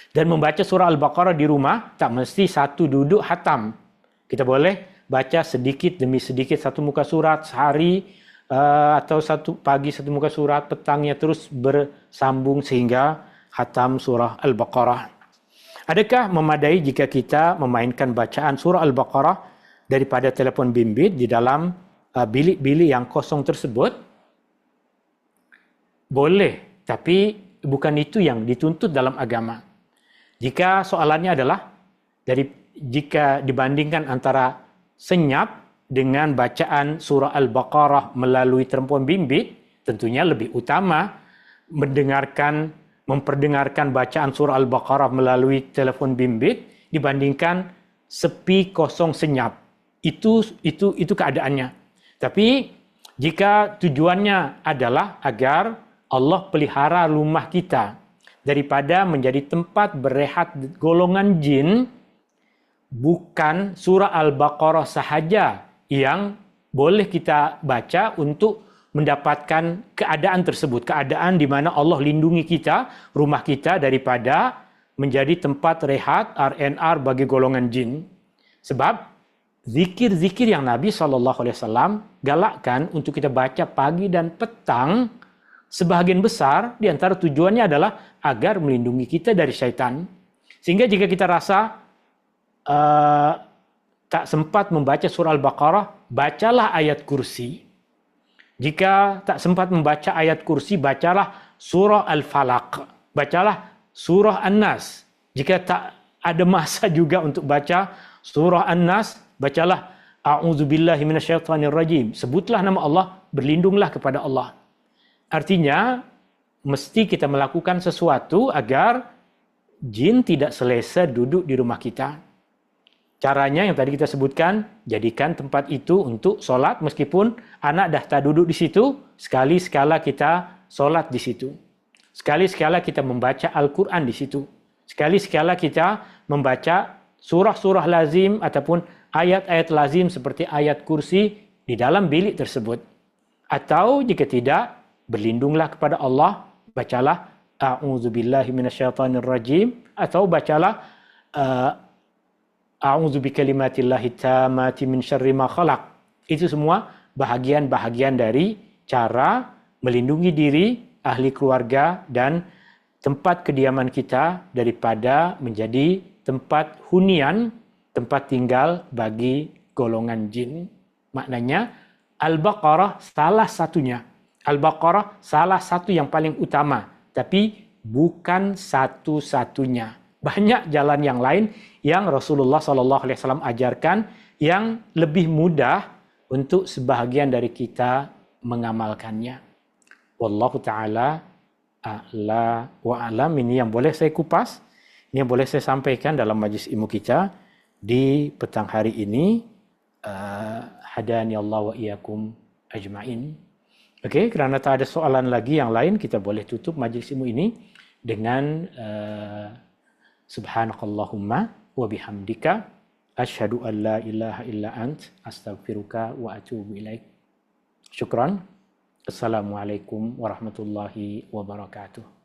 Dan membaca surah Al-Baqarah di rumah, tak mesti satu duduk hatam. Kita boleh baca sedikit demi sedikit satu muka surat sehari, atau satu pagi satu muka surat, petangnya terus bersambung sehingga hatam surah Al-Baqarah. Adakah memadai jika kita memainkan bacaan surah Al-Baqarah daripada telefon bimbit di dalam bilik-bilik yang kosong tersebut? Boleh, tapi bukan itu yang dituntut dalam agama. Jika soalannya adalah jika dibandingkan antara senyap dengan bacaan surah Al-Baqarah melalui telefon bimbit, tentunya lebih utama memperdengarkan bacaan surah Al-Baqarah melalui telefon bimbit dibandingkan sepi kosong senyap. Itu keadaannya. Tapi jika tujuannya adalah agar Allah pelihara rumah kita daripada menjadi tempat berehat golongan jin, bukan surah Al-Baqarah sahaja yang boleh kita baca untuk mendapatkan keadaan tersebut. Keadaan di mana Allah lindungi kita, rumah kita, daripada menjadi tempat rehat, RNR bagi golongan jin. Sebab zikir-zikir yang Nabi SAW galakkan untuk kita baca pagi dan petang, sebahagian besar di antara tujuannya adalah agar melindungi kita dari syaitan. Sehingga jika kita rasa tak sempat membaca surah Al-Baqarah, bacalah ayat kursi. Jika tak sempat membaca ayat kursi, bacalah surah Al-Falaq. Bacalah surah An-Nas. Jika tak ada masa juga untuk baca surah An-Nas, bacalah A'udzubillahi minasyaitonirrajim. Sebutlah nama Allah, berlindunglah kepada Allah. Artinya, mesti kita melakukan sesuatu agar jin tidak selesa duduk di rumah kita. Caranya yang tadi kita sebutkan, jadikan tempat itu untuk solat, meskipun anak dah tak duduk di situ, sekali-sekala kita solat di situ. Sekali-sekala kita membaca Al-Quran di situ. Sekali-sekala kita membaca surah-surah lazim ataupun ayat-ayat lazim seperti ayat kursi di dalam bilik tersebut. Atau jika tidak, berlindunglah kepada Allah, bacalah A'udzubillahi minasyaitonirrajim, atau bacalah A'udzu bikalimatillahi tammati min syarri ma khalaq. Itu semua bahagian-bahagian dari cara melindungi diri, ahli keluarga, dan tempat kediaman kita daripada menjadi tempat hunian, tempat tinggal bagi golongan jin. Maknanya, Al-Baqarah salah satunya. Al-Baqarah salah satu yang paling utama, tapi bukan satu-satunya. Banyak jalan yang lain yang Rasulullah SAW ajarkan yang lebih mudah untuk sebahagian dari kita mengamalkannya. Wallahu ta'ala a'la wa a'lam. Ini yang boleh saya kupas, ini yang boleh saya sampaikan dalam majlis ilmu kita di petang hari ini. Hadani Allah wa iyyakum ajma'in. Okey, kerana tak ada soalan lagi yang lain, kita boleh tutup majlis ilmu ini dengan Subhanakallahumma wa bihamdika asyhadu an la ilaha illa ant astaghfiruka wa atubu ilaik. Syukran. Assalamualaikum warahmatullahi wabarakatuh.